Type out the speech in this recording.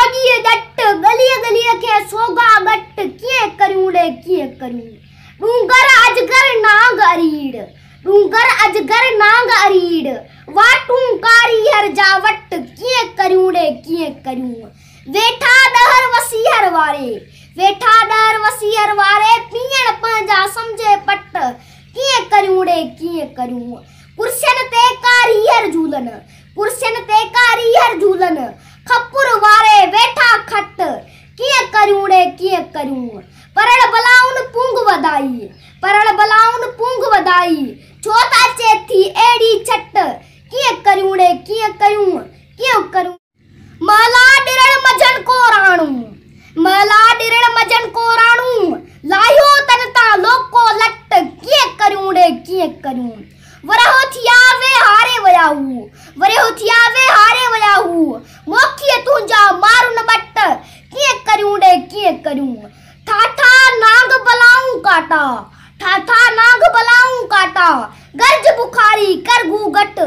मागी जट गली गली के सोगा गट किए करूं रे किए करूं डूंगर अजगर नांग अरीड़ डूंगर अजगर नांग अरीड़ वाटू कारी हर जावट किए करूं रे किए करूं वेठा डहर वसीहर वारे वेठा डहर वसीहर वारे पियण पंहिंजा समझे पट किए करूं रे किए करूं कुर्सियन ते कारी हर झूलन कुर्सियन ते कारी हर झूलन खपुर वारे वेठा खट किए करूं रे किए करूं परल बलाउन पूंग वधाई परल बलाउन पूंग वधाई छोता चेथी एड़ी छट किए करूं रे किए करूं मला डिरण मजन को राणू मला डिरण मजन को राणू लायो तनता लोको लट किए करूं रे किए करूं वरहो थिया वे हारे वयाहू वरहो थिया वे हारे वयाहू मोखी तुंजा मारुन बट किए करूं रे किए करूं ठाठा नाग बलाऊं काटा ठाठा नाग बलाऊं काटा गर्ज बुखारी कर गूगट